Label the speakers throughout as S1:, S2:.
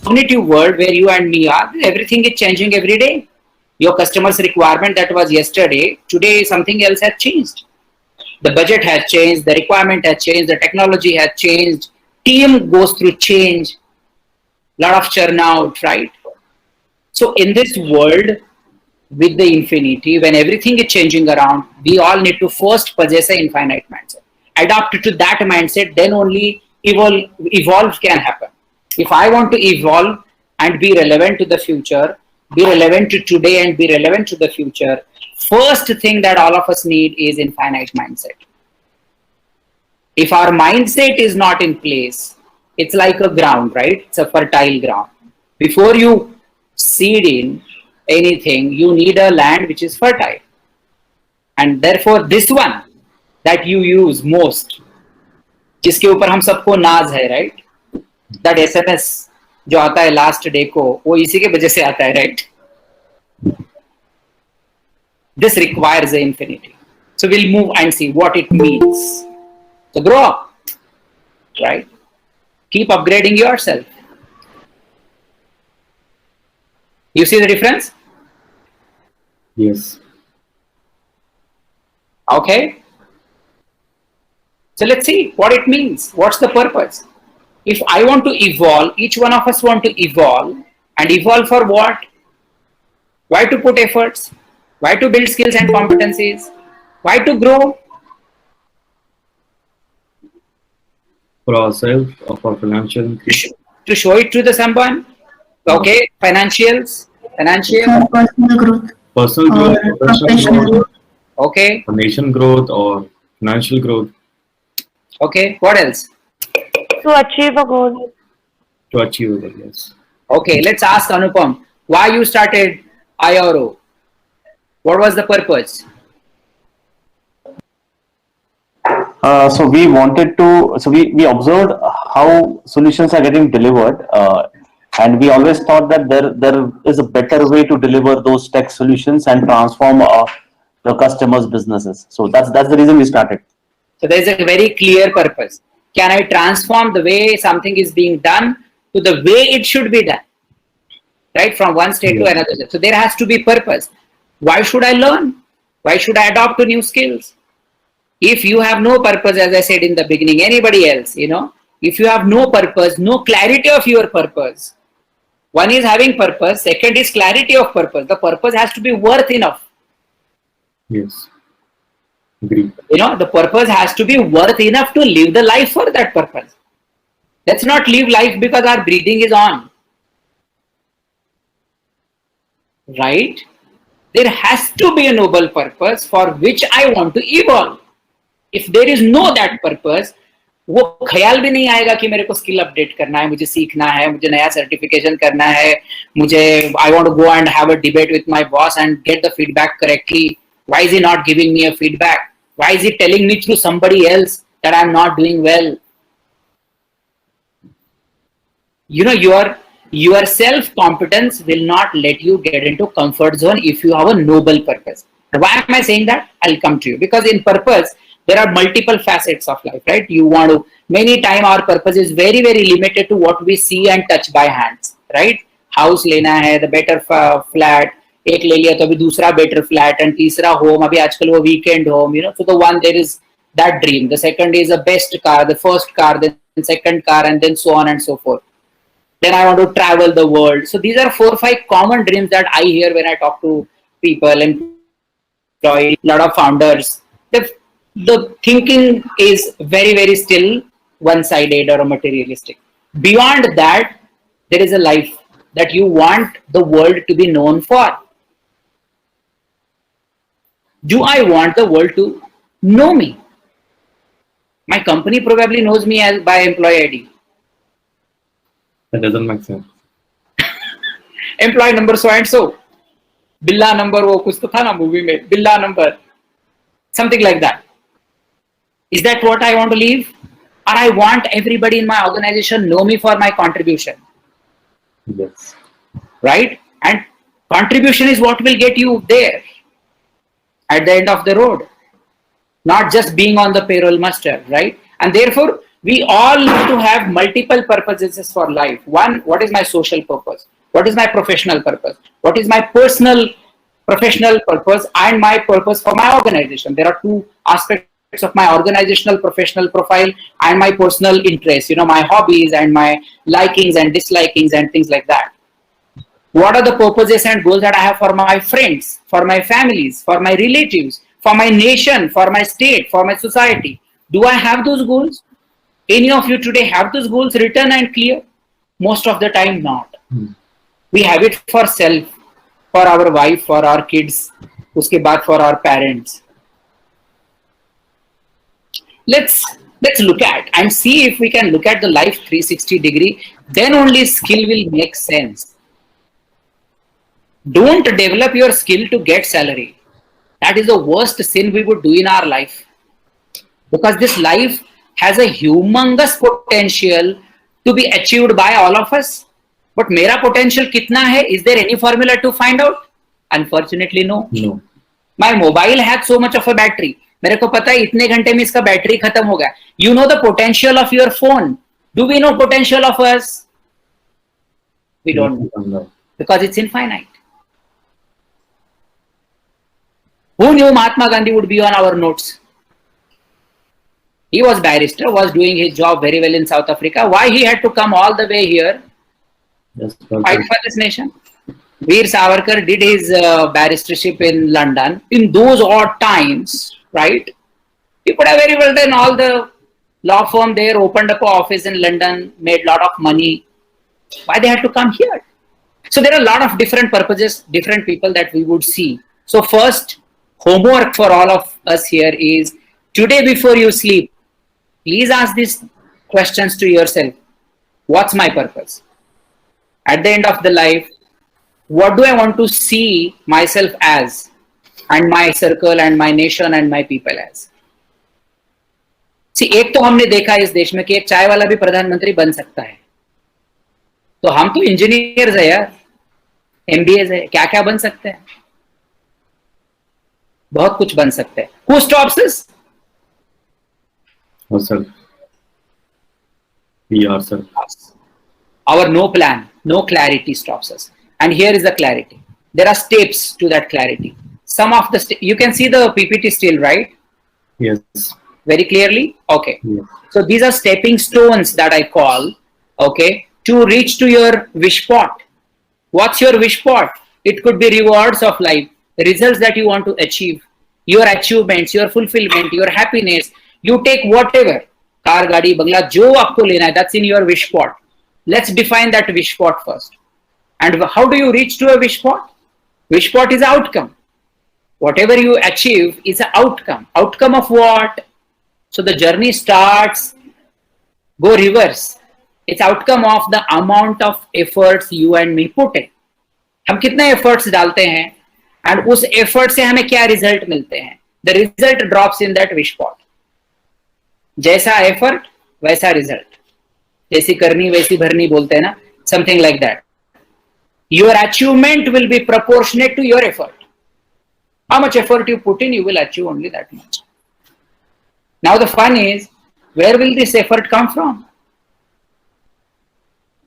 S1: cognitive world where you and me are, everything is changing every day. Your customer's requirement that was yesterday, today something else has changed. The budget has changed, the requirement has changed, the technology has changed, team goes through change, lot of churn out, right? So in this world with the infinity, when everything is changing around, we all need to first possess an infinite mindset. Adapt to that mindset, then only evolve can happen. If I want to evolve and be relevant to the future, be relevant to today and be relevant to the future, first thing that all of us need is infinite mindset. If our mindset is not in place, it's like a ground, right? It's a fertile ground. Before you seed in anything, you need a land which is fertile. And therefore, this one that you use most, जिसके ऊपर हम सबको नाज है, right? That SMS जो आता है last day को, वो इसी के वजह से आता है, right? This requires the infinity. So we'll move and see what it means. So grow up, right? Keep upgrading yourself. You see the difference?
S2: Yes.
S1: Okay. So let's see what it means. What's the purpose? If I want to evolve, each one of us want to evolve, and evolve for what? Why to put efforts? Why to build skills and competencies? Why to grow?
S2: For ourselves or for financial increase?
S1: To show it to the someone. Okay, financial,
S3: personal growth,
S2: personal growth, professional growth,
S1: okay,
S2: for nation growth or financial growth.
S1: Okay, what else?
S4: To achieve a goal.
S2: To achieve it, yes.
S1: Okay, let's ask Anupam, why you started IRO? What was the purpose?
S5: So we wanted to, we observed how solutions are getting delivered, and we always thought that there is a better way to deliver those tech solutions and transform the customers' businesses. So that's the reason we started.
S1: So there is a very clear purpose. Can I transform the way something is being done to the way it should be done? Right, from one state to another. So there has to be purpose. Why should I learn? Why should I adopt to new skills? If you have no purpose, as I said in the beginning, anybody else, if you have no purpose, no clarity of your purpose, one is having purpose, second is clarity of purpose. The purpose has to be worth enough.
S2: Yes. Agree.
S1: The purpose has to be worth enough to live the life for that purpose. Let's not live life because our breathing is on. Right? There has to be a noble purpose for which I want to evolve. If there is no that purpose, वो ख्याल भी नहीं आएगा कि मेरे को skill update करना है, मुझे सीखना है, मुझे नया सर्टिफिकेशन करना है, मुझे I want to go and have a debate with my boss and get the feedback correctly. Why is he not giving me a feedback? Why is he telling me through somebody else that I'm not doing well? Your self-competence will not let you get into comfort zone if you have a noble purpose. Why am I saying that? I'll come to you. Because in purpose, there are multiple facets of life, right? Many times our purpose is very, very limited to what we see and touch by hands, right? House लेना है, the better flat, एक ले लिया तो अभी दूसरा better flat and तीसरा home, अभी आजकल वो weekend home, So the one, there is that dream. The second is the best car, the first car, then second car, and then so on and so forth. Then I want to travel the world. So these are 4 or 5 common dreams that I hear when I talk to people, employees, a lot of founders. The thinking is very, very still one-sided or materialistic. Beyond that, there is a life that you want the world to be known for. Do I want the world to know me? My company probably knows me as by employee ID.
S2: That doesn't make sense.
S1: Employee number so and so. Billa number, wo kuch to tha na movie mein. Billa number. Something like that. Is that what I want to leave? Or I want everybody in my organization know me for my contribution?
S2: Yes.
S1: Right? And contribution is what will get you there at the end of the road. Not just being on the payroll muster, right? And therefore, We all need to have multiple purposes for life. One, what is my social purpose? What is my professional purpose? What is my personal professional purpose and my purpose for my organization? There are two aspects of my organizational professional profile and my personal interests, my hobbies and my likings and dislikings and things like that. What are the purposes and goals that I have for my friends, for my families, for my relatives, for my nation, for my state, for my society? Do I have those goals? Any of you today have those goals written and clear? Most of the time not. We have it for self, for our wife, for our kids, uske baad for our parents. Let's look at and see if we can look at the life 360 degree. Then only skill will make sense. Don't develop your skill to get salary. That is the worst sin we would do in our life. Because this life has a humongous potential to be achieved by all of us. But mera potential kitna hai? Is there any formula to find out? Unfortunately, no.
S2: No.
S1: My mobile had so much of a battery. मेरे को पता है इतने घंटे में इसका battery खत्म हो गया. You know the potential of your phone. Do we know potential of us? We don't know. Because it's infinite. Who knew Mahatma Gandhi would be on our notes? He was barrister, was doing his job very well in South Africa. Why he had to come all the way here? Fight for this nation. Veer Savarkar did his barristership in London. In those odd times, right? He could have very well done all the law firm there, opened up an office in London, made a lot of money. Why they had to come here? So there are a lot of different purposes, different people that we would see. So first, homework for all of us here is, today before you sleep, please ask these questions to yourself. What's my purpose? At the end of the life, what do I want to see myself as, and my circle and my nation and my people as? See, एक तो हमने देखा इस देश में कि एक चाय वाला भी प्रधानमंत्री बन सकता है. तो हम तो इंजीनियर्स है यार, MBAs है, क्या क्या बन सकते हैं? बहुत कुछ बन सकते हैं. Who stops us?
S2: Ourselves. We ourselves.
S1: Our no plan, no clarity stops us. And here is the clarity. There are steps to that clarity. Some of the you can see the PPT still, right?
S2: Yes.
S1: Very clearly? Okay.
S2: Yes.
S1: So these are stepping stones that I call, okay, to reach to your wish pot. What's your wish pot? It could be rewards of life, results that you want to achieve, your achievements, your fulfillment, your happiness. You take whatever, car, gaadi, bangla, jo aapko lena hai, that's in your wish pot. Let's define that wish pot first. And how do you reach to a wish pot? Wish pot is outcome. Whatever you achieve is an outcome. Outcome of what? So the journey starts, go reverse. It's outcome of the amount of efforts you and me put in. हम कितने efforts डालते हैं and उस effort से हमें क्या result मिलते हैं? The result drops in that wish pot. जैसा effort वैसा result. जैसी करनी वैसी भरनी बोलते हैं ना, something like that. Your achievement will be proportionate to your effort. How much effort you put in, you will achieve only that much. Now the fun is, where will this effort come from?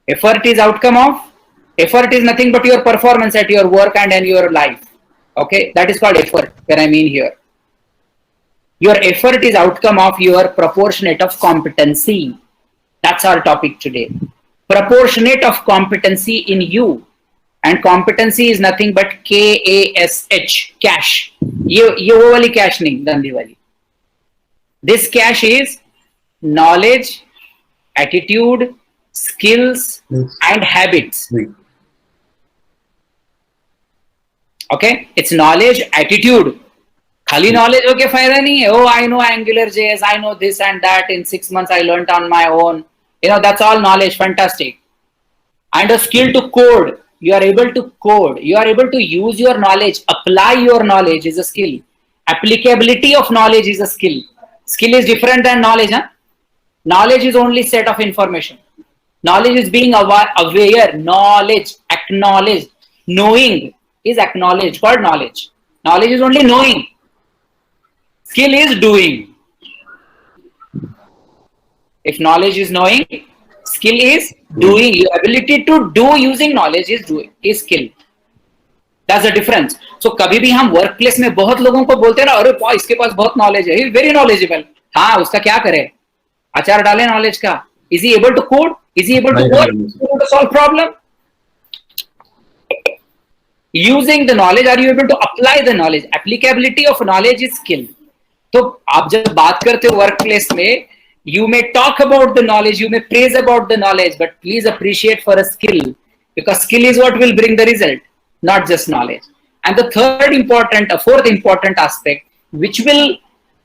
S1: Effort is outcome of, effort is nothing but your performance at your work and in your life. Okay, that is called effort, when I mean here. Your effort is outcome of your proportionate of competency. That's our topic today. Proportionate of competency in you. And competency is nothing but KASH, cash. ये वो वाली cash नहीं, गंदी वाली. This cash is knowledge, attitude, skills, and habits. Okay, it's knowledge, attitude. खाली knowledge हो के फायदा नहीं है. Oh, I know AngularJS, I know this and that. In 6 months, I learned on my own. That's all knowledge. Fantastic. And a skill to code. You are able to code. You are able to use your knowledge. Apply your knowledge is a skill. Applicability of knowledge is a skill. Skill is different than knowledge. Huh? Knowledge is only set of information. Knowledge is being aware. Knowledge, acknowledge. Knowing is acknowledged, called knowledge. Knowledge is only knowing. Skill is doing. If knowledge is knowing, skill is doing. Your ability to do using knowledge is doing, is skill. That's the difference. So कभी भी हम work place में बहुत लोगों को बोलते हैं ना, अरे वाह इसके पास बहुत नॉलेज है, वेरी नॉलेजेबल. हाँ, उसका क्या करे? अचार डाले नॉलेज का. Is he able to code? Is he able to work? Is he able to solve problem? Using the knowledge, are you able to apply the knowledge? Applicability of knowledge is skill. तो आप जब बात करते हो work place में, you may talk about the knowledge, you may praise about the knowledge, but please appreciate for a skill, because skill is what will bring the result, not just knowledge. And the fourth important aspect, which will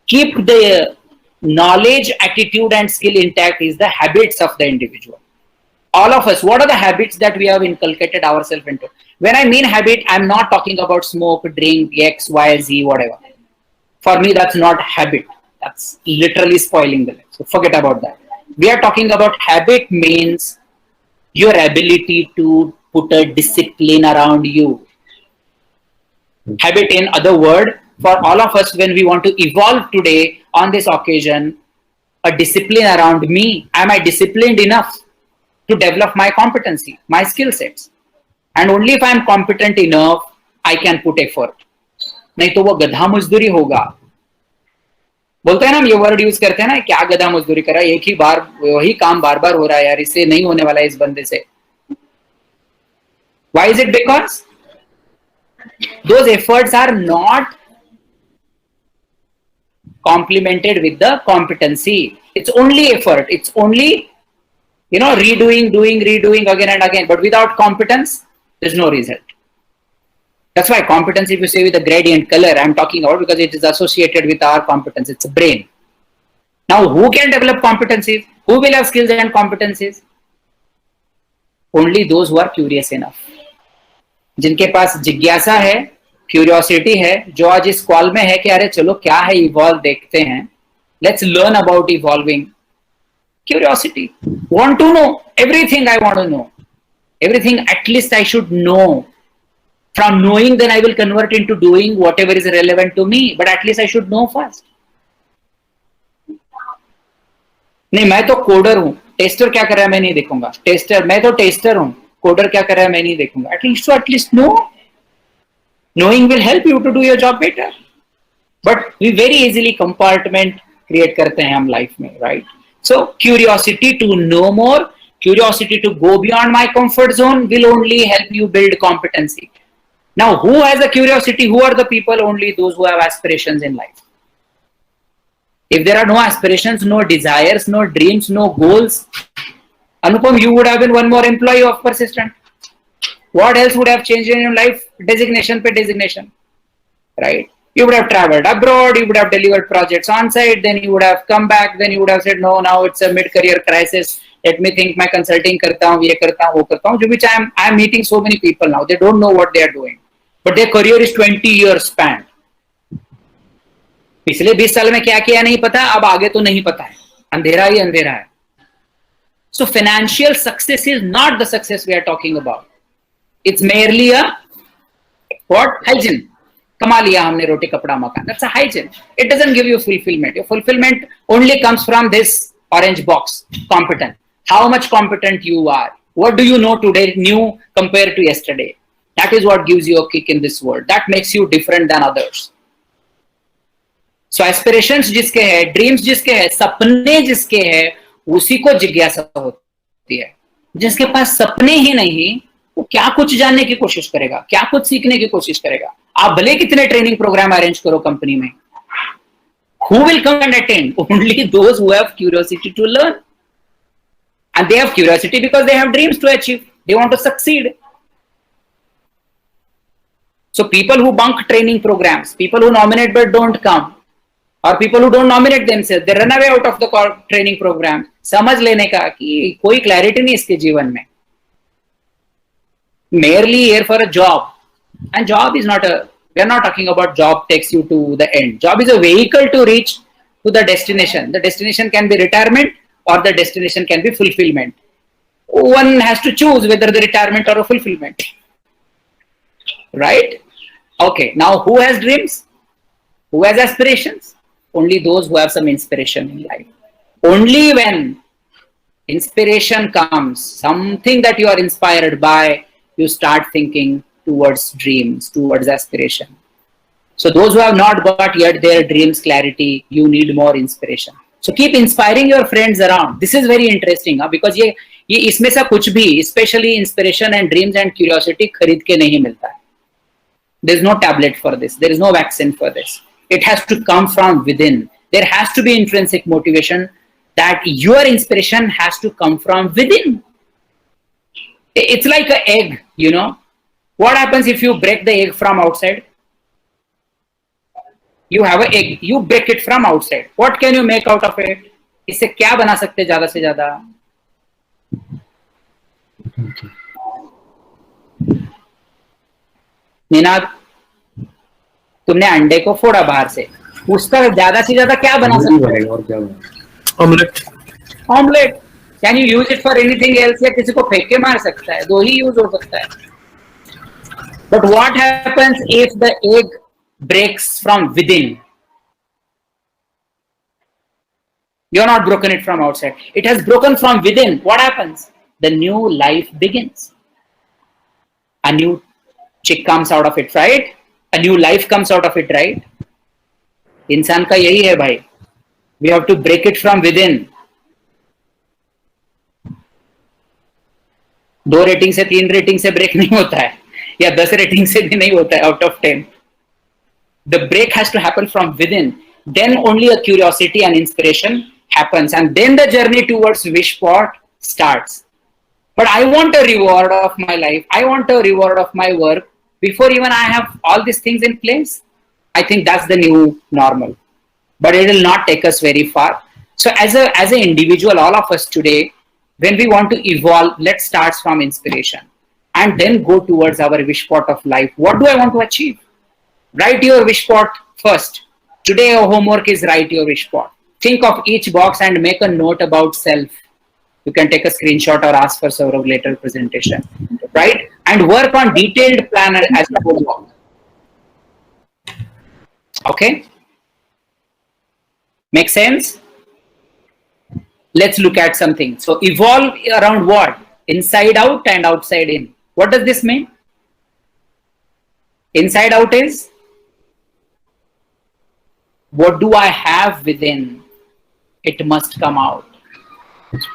S1: keep the knowledge, attitude, and skill intact, is the habits of the individual. All of us, what are the habits that we have inculcated ourselves into? When I mean habit, I'm not talking about smoke, drink, X, Y, Z, whatever. For me, that's not habit. That's literally spoiling the life. So forget about that. We are talking about habit means your ability to put a discipline around you. Habit, in other word, for all of us, when we want to evolve today on this occasion, a discipline around me. Am I disciplined enough to develop my competency, my skill sets? And only if I am competent enough, I can put effort. नहीं तो वो गधा मजदूरी होगा. बोलते हैं ना, हम ये वर्ड यूज करते हैं ना, क्या गधा मजदूरी करा, एक ही बार वही काम बार बार हो रहा है यार, इससे नहीं होने वाला है इस बंदे से. Why is it? Because those efforts are not complemented with the competency. It's only effort. It's only, redoing again and again. But without competence, there's no result. That's why competence, if you say with a gradient color, I'm talking about, because it is associated with our competence. It's a brain. Now, who can develop competencies? Who will have skills and competencies? Only those who are curious enough. जिनके पास जिज्ञासा है, curiosity है, जो आज इस call में है कि अरे चलो क्या है, इवॉल्व देखते हैं. Let's learn about evolving. Curiosity. Want to know everything. I want to know everything. At least I should know. From knowing, then I will convert into doing whatever is relevant to me. But at least I should know first. नहीं, मैं तो coder हूं, tester क्या कर रहा है मैं नहीं देखूंगा. मैं तो टेस्टर हूं, कोडर क्या कर रहा है मैं नहीं देखूंगा. At least know. Knowing will help you to do your job better. But we very easily compartment create करते हैं हम life में, right? So curiosity to know more, curiosity to go beyond my comfort zone will only help you build competency. Now, who has a curiosity? Who are the people? Only those who have aspirations in life. If there are no aspirations, no desires, no dreams, no goals, Anupam, you would have been one more employee of Persistent. What else would have changed in your life? Designation pe designation, right? You would have traveled abroad, you would have delivered projects on site, then you would have come back, then you would have said, no, now it's a mid-career crisis. Let me think, मैं consulting करता हूँ, ये करता हूँ, वो करता हूँ. Which I am meeting so many people now. They don't know what they are doing, but their career is 20 years span. पिछले 20 साल में क्या किया नहीं पता, अब आगे तो नहीं पता है. अंधेरा ही अंधेरा है. So financial success is not the success we are talking about. It's merely a what? Hygiene. कमा लिया हमने रोटी कपड़ा मकान. That's a hygiene. It doesn't give you fulfillment. Your fulfillment only comes from this orange box. Competent. How much competent you are. What do you know today new compared to yesterday? That is what gives you a kick in this world. That makes you different than others. So aspirations जिसके है, dreams जिसके है, सपने जिसके है, उसी को जिज्ञासा होती है. जिसके पास सपने ही नहीं, वो क्या कुछ जानने की कोशिश करेगा, क्या कुछ सीखने की कोशिश करेगा. आप भले कितने ट्रेनिंग प्रोग्राम अरेंज करो कंपनी में, who will come and attend? Only those who have curiosity to learn. And they have curiosity because they have dreams to achieve. They want to succeed. So people who bunk training programs, people who nominate but don't come, or people who don't nominate themselves, they run away out of the training program. समझ लेने का कि कोई clarity नहीं इसके जीवन में. Merely here for a job. And job is not a, we are not talking about job takes you to the end. Job is a vehicle to reach to the destination. The destination can be retirement or the destination can be fulfillment. One has to choose whether the retirement or a fulfillment. Right? Okay. Now who has dreams? Who has aspirations? Only those who have some inspiration in life. Only when inspiration comes, something that you are inspired by, you start thinking towards dreams, towards aspiration. So those who have not got yet their dreams clarity, you need more inspiration. So keep inspiring your friends around. This is very interesting, because ये इसमें से कुछ भी, especially inspiration and dreams and curiosity, खरीद के नहीं मिलता है. There is no tablet for this. There is no vaccine for this. It has to come from within. There has to be intrinsic motivation, that your inspiration has to come from within. It's like an egg, you know. What happens if you break the egg from outside? You have an egg, you break it from outside. What can you make out of it? इससे क्या बना सकते ज्यादा से ज्यादा? निनाद, तुमने अंडे को फोड़ा बाहर से, उसका ज्यादा से ज्यादा क्या बना सकते हैं?
S2: और क्या बनेगा?
S6: Omelette.
S1: Omelette. Can you use it for anything else? या किसी को फेंक के मार सकता है, दो ही यूज हो सकता है. But what happens if the egg breaks from within? You're not broken it from outside. It has broken from within. What happens? The new life begins. A new chick comes out of it, right? A new life comes out of it, right? इंसान का यही है भाई. We have to break it from within. 2 rating से 3 rating से break नहीं होता है, या 10 रेटिंग से भी नहीं होता है out of 10. The break has to happen from within. Then only a curiosity and inspiration happens, and then the journey towards wish pot starts. But I want a reward of my life. I want a reward of my work before even I have all these things in place. I think that's the new normal. But it will not take us very far. So as an individual, all of us today, when we want to evolve, let's start from inspiration and then go towards our wish pot of life. What do I want to achieve? Write your wish pot first. Today your homework is write your wish pot. Think of each box and make a note about self. You can take a screenshot or ask for Saurav later presentation. Right? And work on detailed plan as a homework. Okay? Make sense? Let's look at something. So evolve around what? Inside out and outside in. What does this mean? Inside out is, what do I have within? It must come out.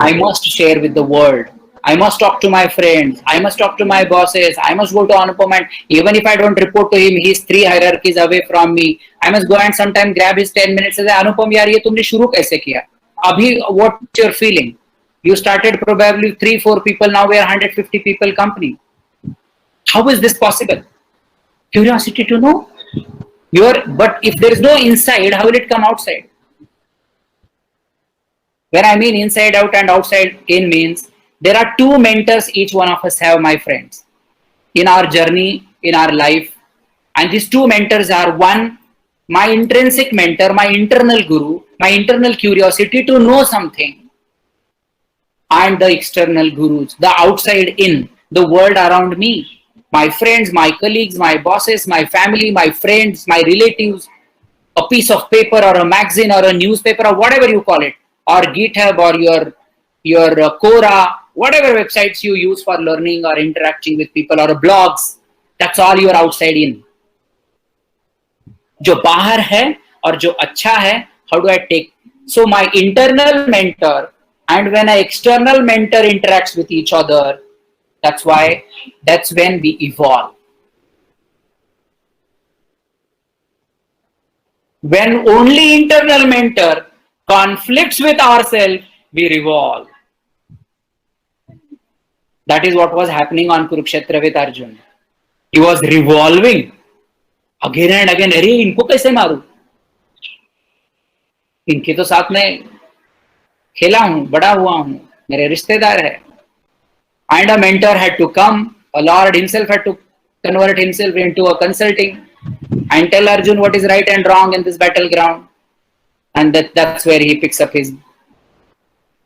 S1: I must share with the world. I must talk to my friends. I must talk to my bosses. I must go to Anupam, and even if I don't report to him, he's 3 hierarchies away from me. I must go and sometime grab his 10 minutes and say, Anupam, yaar, ye tumne shuru kaise kiya? Abhi, what's your feeling? You started probably 3-4 people, now we are 150 people company. How is this possible? Curiosity to know. But if there is no inside, how will it come outside? When I mean inside out and outside in means, there are 2 mentors each one of us have, my friends, in our journey, in our life. And these 2 mentors are, one, my intrinsic mentor, my internal guru, my internal curiosity to know something, and the external gurus, the outside in, the world around me. My friends, my colleagues, my bosses, my family, my friends, my relatives, a piece of paper or a magazine or a newspaper or whatever you call it, or GitHub or your Quora, whatever websites you use for learning or interacting with people, or blogs, that's all your outside in. जो बाहर है और जो अच्छा है, how do I take? So my internal mentor and when an external mentor interacts with each other, that's when we evolve. When only internal mentor conflicts with ourselves, we revolve. That is what was happening on Kurukshetra with Arjun. He was revolving again and again. अरे इनको कैसे मारूं? इनके तो साथ में खेला हूं, बड़ा हुआ हूं, मेरे रिश्तेदार है. And a mentor had to come. A Lord himself had to convert himself into a consulting and tell Arjun what is right and wrong in this battleground. And that's where he picks up his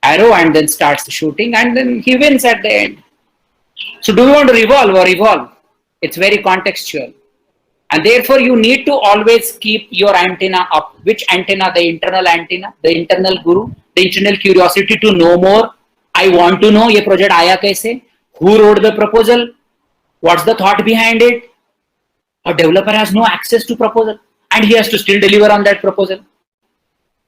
S1: arrow and then starts shooting, and then he wins at the end. So do you want to revolve or evolve? It's very contextual. And therefore you need to always keep your antenna up. Which antenna? The internal antenna, the internal guru, the internal curiosity to know more I want to know ये project आया कैसे, who wrote the proposal, what's the thought behind it. A developer has no access to proposal and he has to still deliver on that proposal.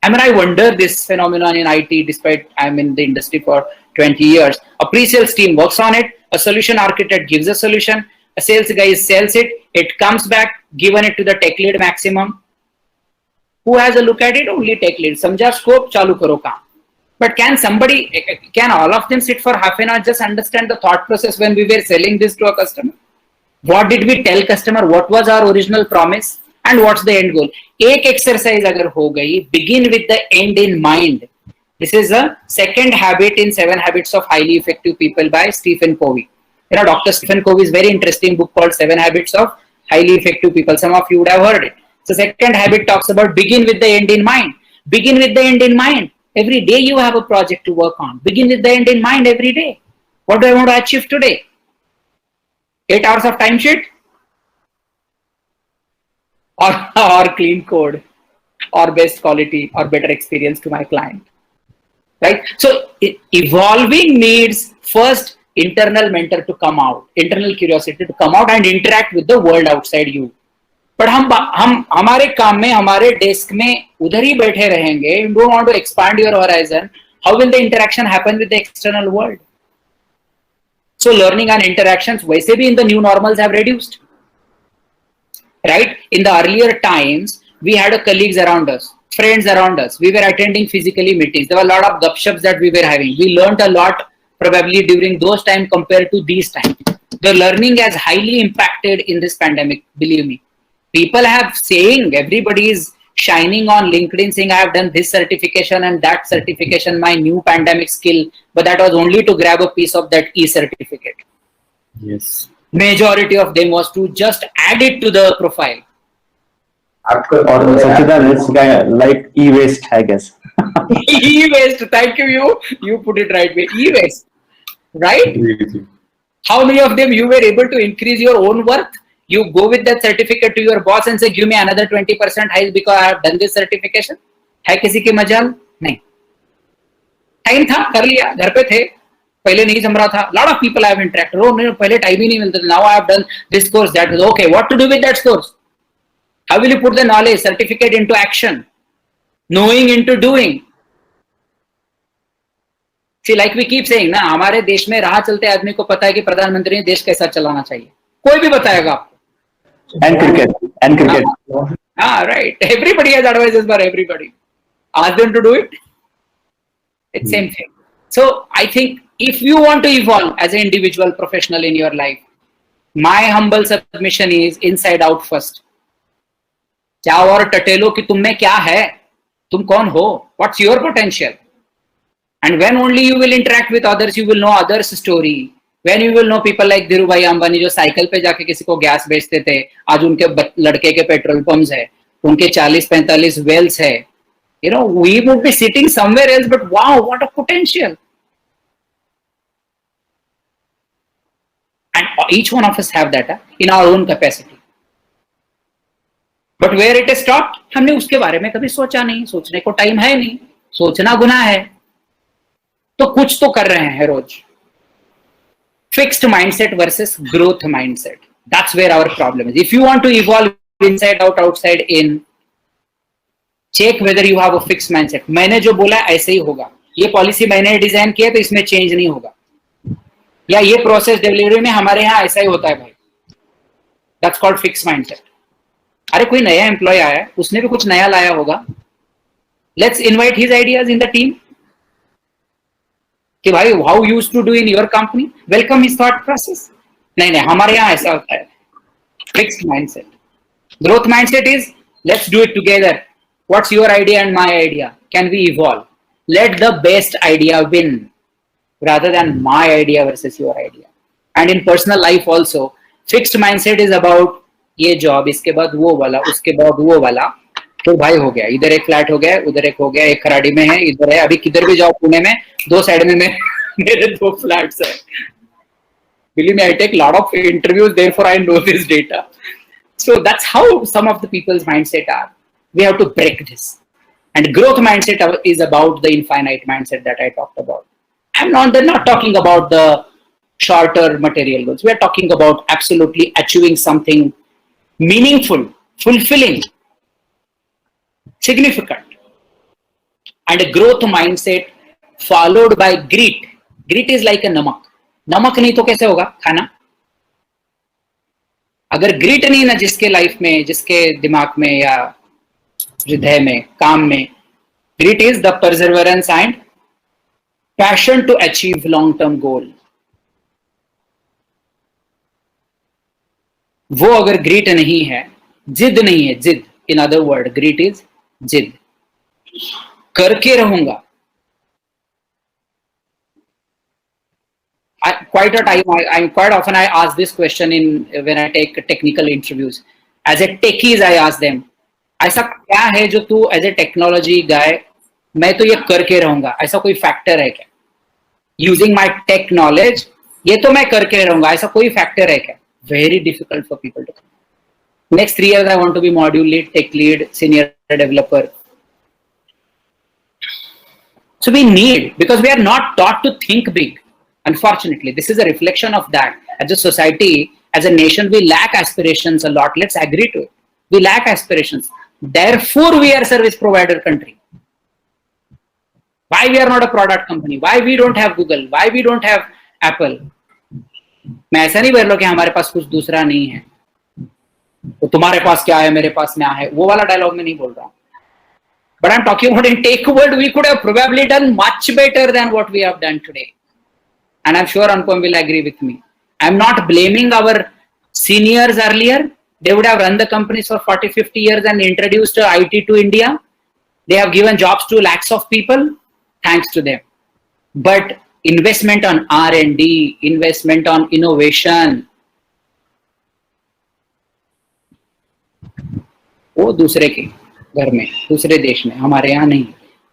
S1: I mean, I wonder this phenomenon in IT, despite I'm in the industry for 20 years. A pre-sales team works on it, a solution architect gives a solution, a sales guy sells it, it comes back, given it to the tech lead maximum. Who has a look at it? Only tech lead. Samjha scope, chalu karo kaam. But can all of them sit for half an hour, just understand the thought process when we were selling this to a customer? What did we tell customer? What was our original promise? And what's the end goal? एक exercise अगर हो गई, begin with the end in mind. This is a second habit in 7 Habits of Highly Effective People by Stephen Covey. You know, Dr. Stephen Covey's very interesting book called 7 Habits of Highly Effective People. Some of you would have heard it. So second habit talks about begin with the end in mind. Begin with the end in mind. Every day you have a project to work on. Begin with the end in mind every day. What do I want to achieve today? 8 hours of time sheet? Or clean code, or best quality, or better experience to my client, right? So evolving needs first internal mentor to come out, internal curiosity to come out and interact with the world outside you. But हम हमारे काम में, हमारे desk में उधर ही बैठे रहेंगे. You don't want to expand your horizon. How will the interaction happen with the external world? So learning and interactions, वैसे भी in the new normals have reduced. Right? In the earlier times, we had colleagues around us, friends around us. We were attending physically meetings. There were a lot of gupshups that we were having. We learned a lot probably during those times compared to these times. The learning has highly impacted in this pandemic, believe me. People have saying, everybody is shining on LinkedIn saying, I have done this certification and that certification, my new pandemic skill. But that was only to grab a piece of that e-certificate.
S2: Yes.
S1: Majority of them was to just add it to the profile.
S5: Or Sachidan, it's like e-waste, I guess.
S1: E-waste, thank you. You put it right way. E-waste, right? How many of them you were able to increase your own worth? You go with that certificate to your boss and say, give me another 20% hike because I have done this certification. है किसी की मजाल? नहीं. Time था, कर लिया, घर पे थे. पहले नहीं जम रहा था. Lot of people I have interacted. Oh, नहीं, पहले टाइम ही नहीं मिलता. Now I have done this course, that is okay. What to do with that course? How will you put the knowledge, certificate into action? Knowing into doing. See, like we keep saying, ना हमारे देश में राह चलते आदमी को पता है कि प्रधानमंत्री ने देश कैसा चलाना चाहिए. कोई भी बताएगा आपको.
S5: And cricket.
S1: Right. Everybody has advices for everybody. Ask them to do it. It's same thing. So I think if you want to evolve as an individual professional in your life, my humble submission is inside out first. जाओ और टटेलो कि तुम में क्या है, तुम कौन हो, what's your potential, and when only you will interact with others, you will know others' story. When you will know people like Dhirubhai Ambani जो साइकिल पे जाके किसी को गैस बेचते थे, आज उनके लड़के के पेट्रोल पंप्स है, उनके 40-45 वेल्स है. You know, we would be sitting somewhere else, but wow, what a potential. And each one of us have that in our own capacity. But where it is stopped, हमने उसके बारे में कभी सोचा नहीं. सोचने को टाइम है नहीं. सोचना गुनाह है. तो कुछ तो कर रहे हैं रोज. Fixed mindset versus growth mindset. That's where our problem is. If you want to evolve inside out, outside in, check whether you have a fixed mindset. मैंने जो बोला ऐसे ही होगा. ये पॉलिसी मैंने डिजाइन किया तो इसमें चेंज नहीं होगा. या ये प्रोसेस डिलीवरी में हमारे यहाँ ऐसा ही होता है भाई. That's called fixed mindset. अरे कोई नया एम्प्लॉय आया है, उसने भी कुछ नया लाया होगा. Let's invite his ideas in the team. कि भाई how you used to do in your company, welcome his thought process. नहीं, हमारे यहाँ ऐसा होता है. Fixed mindset. Growth mindset is let's do it together. What's your idea and my idea? Can we evolve? Let the best idea win rather than my idea versus your idea. And in personal life also, fixed mindset is about ये job, इसके बाद वो वाला, उसके बाद वो वाला. तो भाई हो गया, इधर एक फ्लैट हो गया, उधर एक हो गया, एक खराड़ी में है, इधर है. अभी किधर भी जाओ पुणे में, दो साइड में मेरे 2 फ्लैट्स है. Believe me, I take a lot of interviews, therefore I know this data. So that's how some of the people's mindset are. We have to break this. And growth mindset is about the infinite mindset that I talked about. They're not talking about the shorter material goals. We are talking about absolutely achieving something meaningful, fulfilling, significant, and a growth mindset followed by grit. Grit is like a नमक. नमक नहीं तो कैसे होगा खाना? अगर grit नहीं ना जिसके लाइफ में, जिसके दिमाग में या हृदय में, काम में, grit is the perseverance and passion to achieve long term goal. वो अगर ग्रिट नहीं है, जिद नहीं है, जिद, in other word grit is जिद, करके रहूंगा. Quite often I ask this question when I take technical interviews. As a techies, I ask them, ऐसा क्या है जो तू एज ए टेक्नोलॉजी गाय, मैं तो ये करके रहूंगा, ऐसा कोई फैक्टर है क्या? यूजिंग माई टेक नॉलेज, ये तो मैं करके रहूंगा, ऐसा कोई फैक्टर है क्या? Very difficult for people to. नेक्स्ट 3 years I want to be module lead, tech lead, senior developer. So we need, because we are not taught to think big. Unfortunately, this is a reflection of that. As a society, as a nation, we lack aspirations a lot. Let's agree to it. We lack aspirations. Therefore, we are a service provider country. Why we are not a product company? Why we don't have Google? Why we don't have Apple? मैं ऐसा नहीं बोल रहा कि हमारे पास कुछ दूसरा नहीं है, तो तुम्हारे पास क्या है, मेरे पास क्या है, वो वाला डायलॉग में नहीं बोल रहा हूँ. But I'm talking about in tech world, we could have probably done much better than what we have done today. And I'm sure Anupam will agree with me. I'm not blaming our seniors earlier. They would have run the companies for 40-50 years and introduced IT to India. They have given jobs to lakhs of people. Thanks to them. But investment on R&D, investment on innovation, वो दूसरे के घर में, दूसरे देश में, हमारे यहाँ नहीं.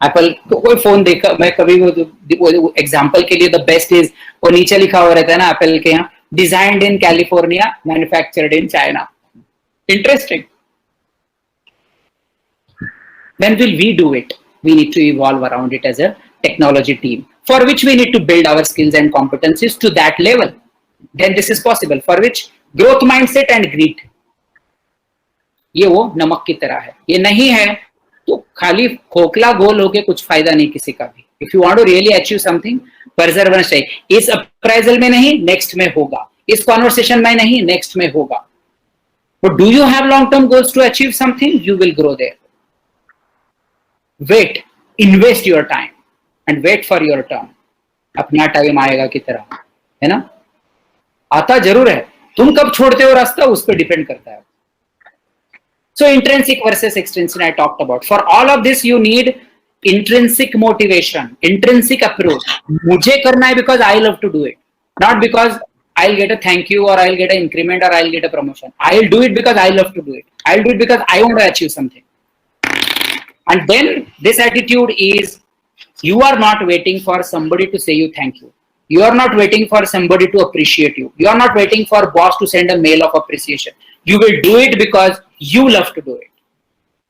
S1: एप्पल तो कोई फोन देखा, मैं कभी वो एग्जांपल के लिए द बेस्ट इज, वो नीचे लिखा हुआ रहता है ना एप्पल के यहाँ, designed in California, manufactured in China. Interesting. When will we do it? We need to evolve around it as a technology team, for which we need to build our skills and competencies to that level. Then this is possible, for which growth mindset and grit. ये वो नमक की तरह है. ये नहीं है तो खाली खोखला गोल होके कुछ फायदा नहीं किसी का भी. If you want to really achieve something, perseverance चाहिए. इस अप्राइजल में नहीं, नेक्स्ट में होगा. इस कॉन्वर्सेशन में नहीं, नेक्स्ट में होगा. But do you have long term goals to achieve something, you will grow there. Wait, invest your time and wait for your turn. अपना टाइम आएगा की तरह, है ना? आता जरूर है, तुम कब छोड़ते हो रास्ता उस पर डिपेंड करता है. So intrinsic versus extrinsic I talked about. For all of this you need intrinsic motivation, intrinsic approach. मुझे करना है because I love to do it, not because I'll get a thank you or I'll get an increment or I'll get a promotion. I'll do it because I love to do it. I'll do it because I want to achieve something. And then this attitude is, you are not waiting for somebody to say you thank you. You are not waiting for somebody to appreciate you. You are not waiting for boss to send a mail of appreciation. You will do it because you love to do it.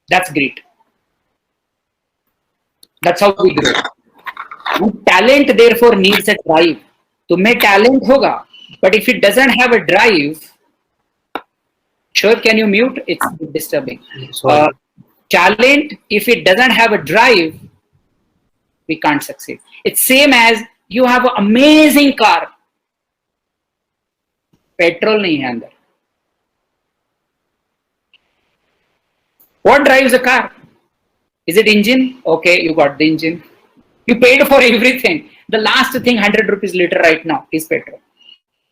S1: That's great. That's how we grow. Talent therefore needs a drive. तुम्हें talent होगा, but if it doesn't have a drive, sure, can you mute? It's disturbing. Talent, if it doesn't have a drive, we can't succeed. It's same as you have an amazing car, petrol नहीं है अंदर. What drives a car? Is it engine? Okay, you got the engine. You paid for everything. The last thing, 100 rupees liter right now is petrol.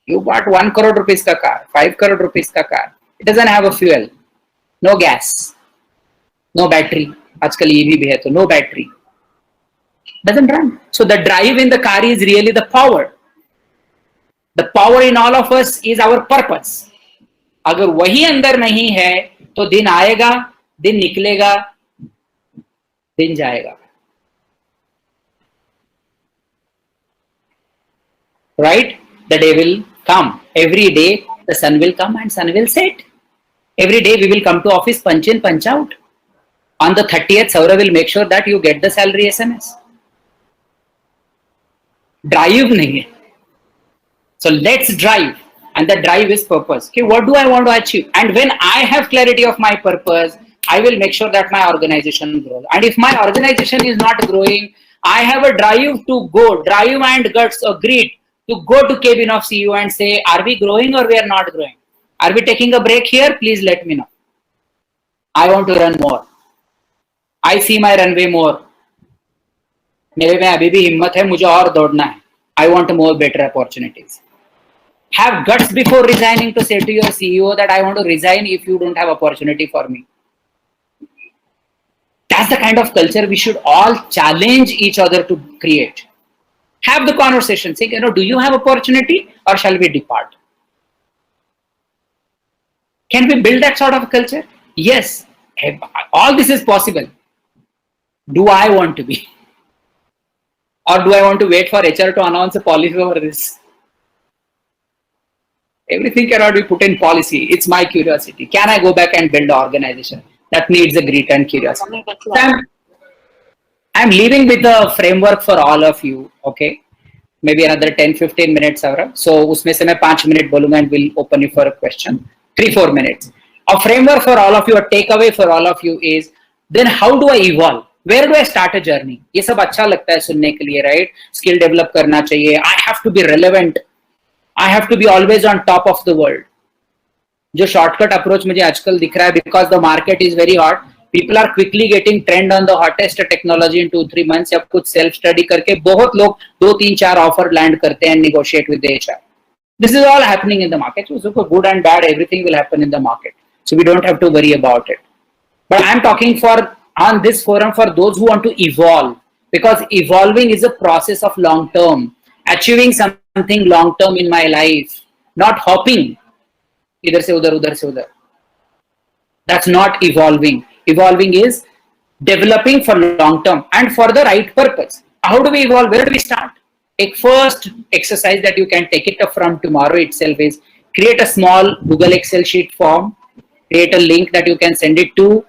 S1: You bought 1 crore rupees ka car, 5 crore rupees ka car. It doesn't have a fuel, no gas, no battery. आजकल EV भी है तो no battery. Doesn't run. So the drive in the car is really the power. The power in all of us is our purpose. अगर वही अंदर नहीं है तो दिन आएगा, दिन निकलेगा, दिन जाएगा. Right? The day will come. Every day the sun will come and sun will set. Every day we will come to office, punch in, punch out. On the 30th, Saurav will make sure that you get the salary SMS. Drive नहीं है. So let's drive, and the drive is purpose. Okay, what do I want to achieve? And when I have clarity of my purpose, I will make sure that my organization grows. And if my organization is not growing, I have a drive to go, drive and guts, or grit to go to cabin of CEO and say, are we growing or we are not growing? Are we taking a break here? Please let me know. I want to run more. I see my runway more. मेरे में अभी भी हिम्मत है, मुझे और दौड़ना है. I want more better opportunities. Have guts before resigning to say to your CEO that I want to resign if you don't have opportunity for me. That's the kind of culture we should all challenge each other to create. Have the conversation, say, do you have opportunity or shall we depart? Can we build that sort of culture? Yes, all this is possible. Do I want to be? Or do I want to wait for HR to announce a policy over this? Everything cannot be put in policy. It's my curiosity. Can I go back and build an organization that needs a grit and curiosity? So I'm leaving with a framework for all of you. Okay, maybe another 10-15 minutes. So उसमें से मैं 5 minutes बोलूँगा and we'll open you for a question. 3-4 minutes. A framework for all of you, a takeaway for all of you is then how do I evolve? Where do I start a journey? ये सब अच्छा लगता है सुनने के लिए, right? Skill develop करना चाहिए. I have to be relevant. I have to be always on top of the world. जो shortcut approach मुझे आजकल दिख रहा है because the market is very hot. People are quickly getting trend on the hottest technology in 2-3 months. या कुछ self study करके बहुत लोग 2-3-4 offer land करते हैं and negotiate with the HR. This is all happening in the market. So good and bad, everything will happen in the market. So we don't have to worry about it. But I'm talking on this forum for those who want to evolve, because evolving is a process of long term, achieving something long term in my life, not hopping idhar se udhar. That's not evolving. Evolving is developing for long term and for the right purpose. How do we evolve? Where do we start? A first exercise that you can take it up from tomorrow itself is create a small Google Excel sheet form, create a link that you can send it to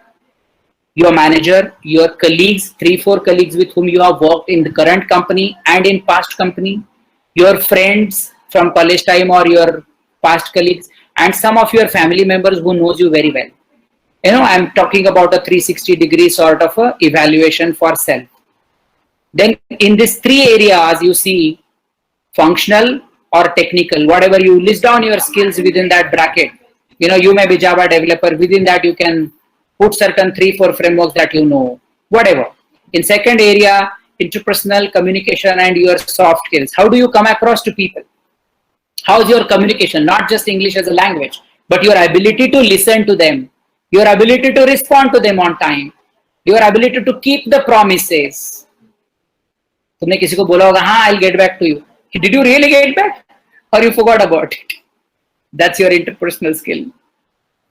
S1: your manager, your colleagues, 3-4 colleagues with whom you have worked in the current company and in past company, your friends from college time or your past colleagues, and some of your family members who knows you very well. I'm talking about a 360-degree sort of a evaluation for self. Then in these 3 areas, you see functional or technical, whatever you list down your skills within that bracket. You may be Java developer. Within that, you can put certain 3-4 frameworks that you know, whatever. In second area, interpersonal communication and your soft skills. How do you come across to people? How's your communication? Not just English as a language, but your ability to listen to them, your ability to respond to them on time, your ability to keep the promises. तुमने किसी को बोला होगा, हाँ, I'll get back to you. Did you really get back? Or you forgot about it? That's your interpersonal skill.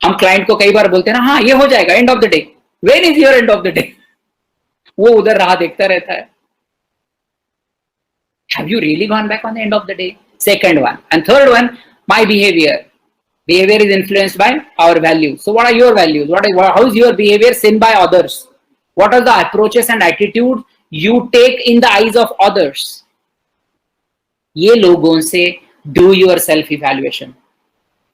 S1: हम client को कई बार बोलते हैं ना, हाँ ये हो जाएगा, end of the day. When is your end of the day? वो उधर राह देखता रहता है. Have you really gone back on the end of the day? Second one. And third one, my behavior. Behavior is influenced by our values. So what are your values? How is your behavior seen by others? What are the approaches and attitudes you take in the eyes of others? ये लोगों से do your self evaluation.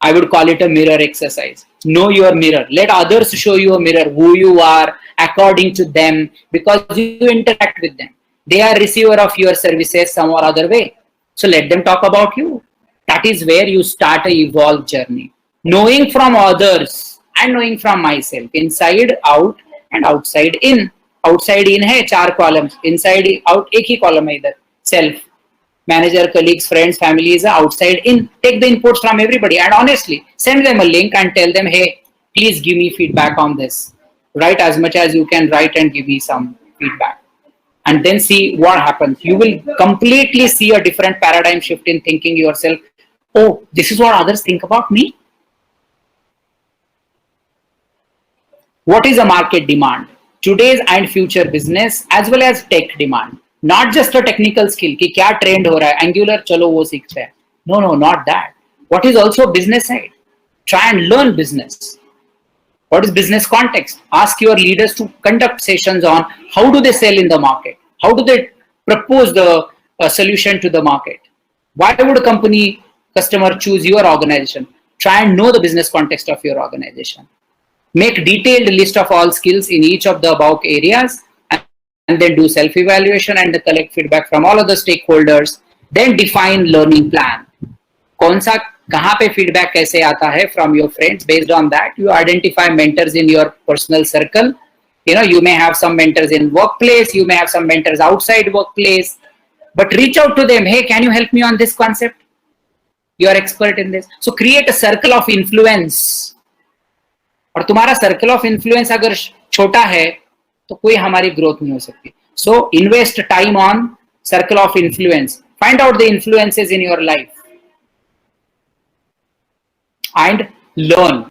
S1: I would call it a mirror exercise. Know your mirror. Let others show you a mirror, who you are according to them, because you interact with them. They are receiver of your services some or other way. So let them talk about you. That is where you start a evolved journey. Knowing from others and knowing from myself. Inside out and outside in. Outside in hai 4 columns. Inside out ek hi column hai idhar. Self. Manager, colleagues, friends, family is outside in. Take the inputs from everybody and honestly send them a link and tell them, hey, please give me feedback on this. Write as much as you can write and give me some feedback. And then see what happens. You will completely see a different paradigm shift in thinking yourself. Oh, this is what others think about me. What is a market demand? Today's and future business as well as tech demand. Not just a technical skill कि क्या trend हो रहा है, Angular चलो वो सीखते हैं. No, not that. What is also business side? Try and learn business. What is business context? Ask your leaders to conduct sessions on how do they sell in the market? How do they propose the a solution to the market. Why would a company customer choose your organization? Try and know the business context of your organization. Make detailed list of all skills in each of the above areas, and then do self-evaluation and collect feedback from all of the stakeholders. Then define learning plan. कौन सा कहाँ पे feedback कैसे आता है from your friends? Based on that, you identify mentors in your personal circle. You know, you may have some mentors in workplace, you may have some mentors outside workplace, but reach out to them. Hey, can you help me on this concept? You are expert in this. So create a circle of influence. और तुम्हारा circle of influence अगर छोटा है तो कोई हमारी growth नहीं हो सकती. So invest time on circle of influence. Find out the influences in your life and learn.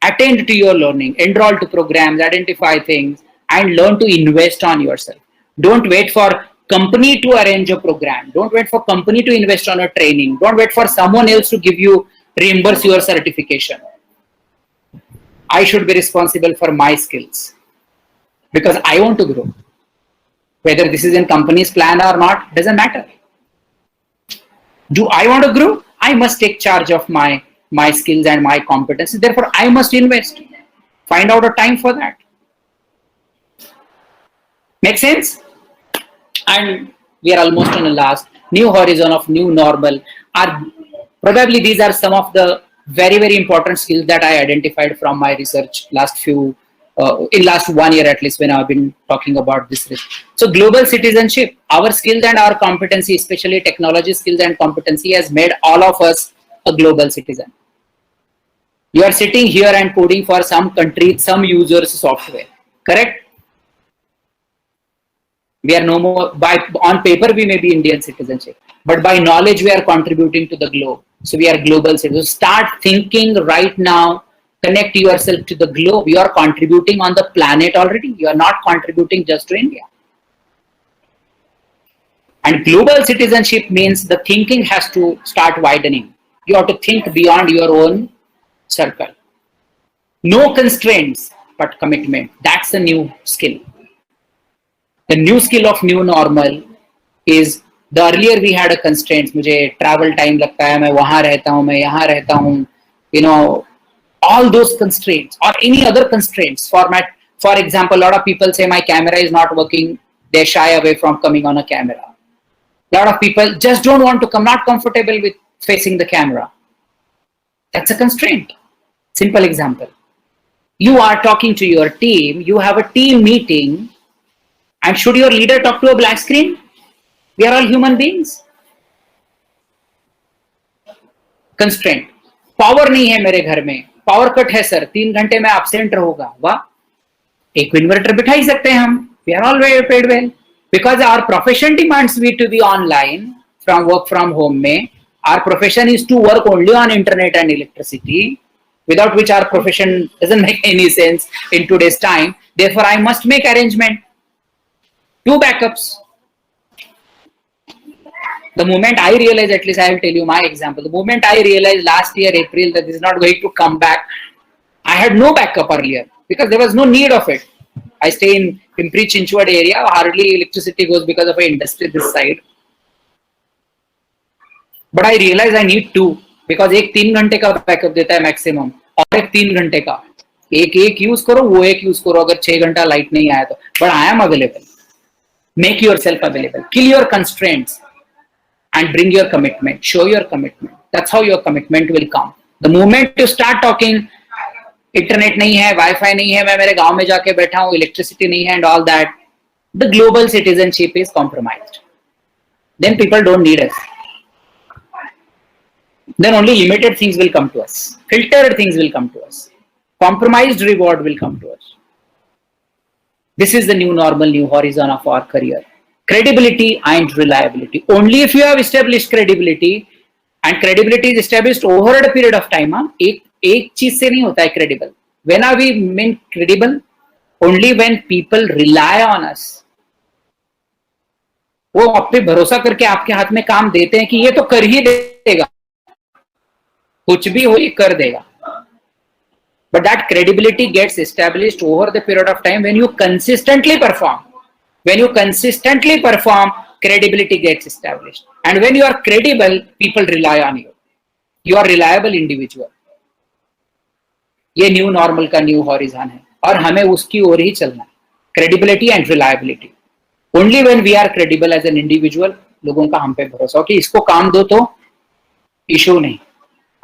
S1: Attend to your learning, enroll to programs, identify things, and learn to invest on yourself. Don't wait for company to arrange a program. Don't wait for company to invest on a training. Don't wait for someone else to reimburse your certification. I should be responsible for my skills because I want to grow. Whether this is in company's plan or not, doesn't matter. Do I want to grow? I must take charge of my skills and my competencies. Therefore, I must invest. Find out a time for that. Make sense? And we are almost on the last. New horizon of new normal. Probably these are some of the very, very important skills that I identified from my research in last 1 year at least, when I've been talking about this. So global citizenship, our skills and our competency, especially technology skills and competency, has made all of us a global citizen. You are sitting here and coding for some country, some users software, correct? We are no more, on paper we may be Indian citizenship, but by knowledge we are contributing to the globe. So we are global citizens. Start thinking right now, connect yourself to the globe. You are contributing on the planet already. You are not contributing just to India. And global citizenship means the thinking has to start widening. You have to think beyond your own circle. No constraints, but commitment. That's the new skill. The new skill of new normal is, the earlier we had a constraints. मुझे travel time लगता है, मैं वहाँ रहता हूँ, मैं यहाँ रहता हूँ. You know, all those constraints or any other constraints. For example, a lot of people say my camera is not working. They shy away from coming on a camera. A lot of people just don't want to come, not comfortable with facing the camera. That's a constraint. Simple example. You are talking to your team, you have a team meeting, and should your leader talk to a black screen? We are all human beings. Constraint. Power नहीं है मेरे घर में, power cut है sir, 3 घंटे में absent रहूंगा. वाह, एक इन्वर्टर बिठा ही सकते हैं हम. We are all paid well because our profession demands me to be online from work from home. Our profession is to work only on internet and electricity, without which our profession doesn't make any sense in today's time. Therefore, I must make arrangement. 2 backups. The moment I realized, at least I will tell you my example. The moment I realized last year, April, that this is not going to come back, I had no backup earlier because there was no need of it. I stay in Pimpri Chinchwad area, hardly electricity goes because of an industry this side. But I realized I need 2 because एक 3 घंटे का backup देता है maximum और एक 3 घंटे का. एक यूज करो, वो एक यूज करो अगर 6 घंटा लाइट नहीं आया तो. But I am available. Make yourself available. Kill your constraints and bring your commitment. Show your commitment. That's how your commitment will come. The moment you start talking, internet नहीं है, Wi-Fi नहीं है, मैं मेरे गांव में जाके बैठा हूँ, electricity नहीं है and all that, the global citizenship is compromised. Then people don't need us. Then only limited things will come to us. Filtered things will come to us. Compromised reward will come to us. This is the new normal, new horizon of our career. Credibility and reliability. Only if you have established credibility, and credibility is established over a period of time. एक चीज से नहीं होता है credible. When are we mean credible? Only when people rely on us. वो आप पे भरोसा करके आपके हाथ में काम देते हैं कि ये तो कर ही देगा, कुछ भी हो ये कर देगा. But that credibility gets established over the period of time when you consistently perform. When you consistently perform, credibility gets established. And when you are credible, people rely on you. You are reliable individual. ये new normal का new horizon है और हमें उसकी ओर ही चलना है. Credibility and reliability. Only when we are credible as an individual, लोगों का हम पे भरोसा हो कि इसको काम दो तो इशू नहीं,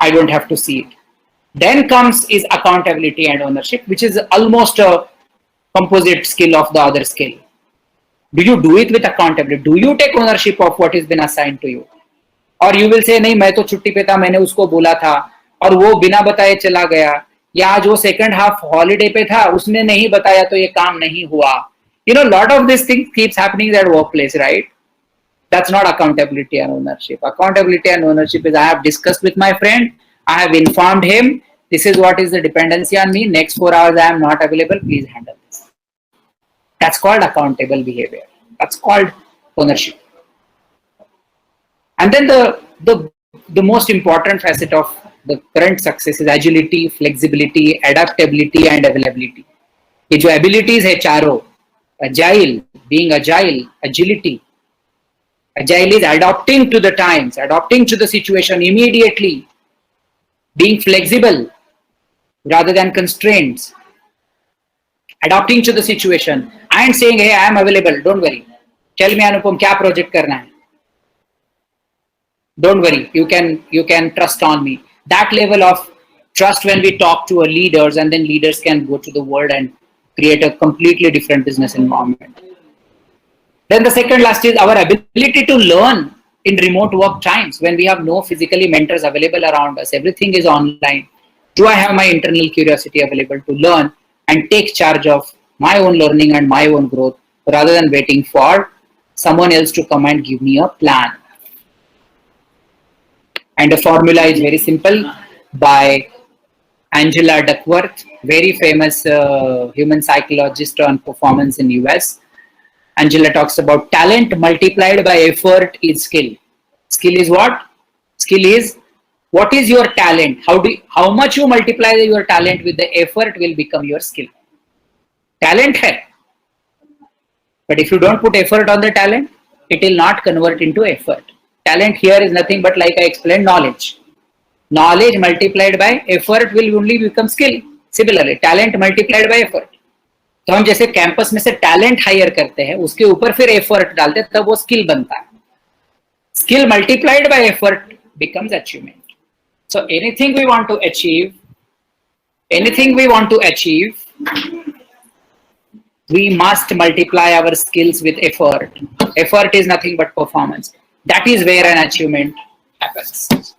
S1: I don't have to see it. Then comes is accountability and ownership, which is almost a composite skill of the other skill. Do you do it with accountability? Do you take ownership of what has been assigned to you? Or you will say, नहीं मैं तो छुट्टी पे था, मैंने उसको बोला था और वो बिना बताए चला गया, या आज वो सेकंड हाफ हॉलीडे पे था, उसने नहीं बताया तो ये काम नहीं हुआ. You know, lot of these things keeps happening at workplace, right? That's not accountability and ownership. Accountability and ownership is, I have discussed with my friend, I have informed him, this is what is the dependency on me, next 4 hours I am not available, please handle this. That's called accountable behavior. That's called ownership. And then the most important facet of the current success is agility, flexibility, adaptability and availability. ये जो abilities है चारों, agile, being agile, agility. Agile is adapting to the times, adapting to the situation immediately, being flexible rather than constraints, adapting to the situation and saying, hey, I am available, don't worry. Tell me, Anupam, क्या project करना है? Don't worry, you can trust on me. That level of trust when we talk to our leaders, and then leaders can go to the world and create a completely different business environment. Then the second last is our ability to learn in remote work times when we have no physically mentors available around us. Everything is online. Do I have my internal curiosity available to learn and take charge of my own learning and my own growth rather than waiting for someone else to come and give me a plan? And the formula is very simple, by Angela Duckworth, very famous human psychologist on performance in US. Angela talks about talent multiplied by effort is skill. Skill is what? Skill is what is your talent? How much you multiply your talent with the effort will become your skill. Talent hai. But if you don't put effort on the talent, it will not convert into effort. Talent here is nothing but, like I explained, knowledge. Knowledge multiplied by effort will only become skill. Similarly, talent multiplied by effort. तो हम जैसे campus में से talent higher करते हैं, उसके ऊपर फिर एफर्ट डालते हैं, तब वो स्किल बनता है. Skill multiplied by effort becomes achievement. So anything we want to achieve, we must multiply our skills with effort. Effort is nothing but performance. That is where an achievement happens.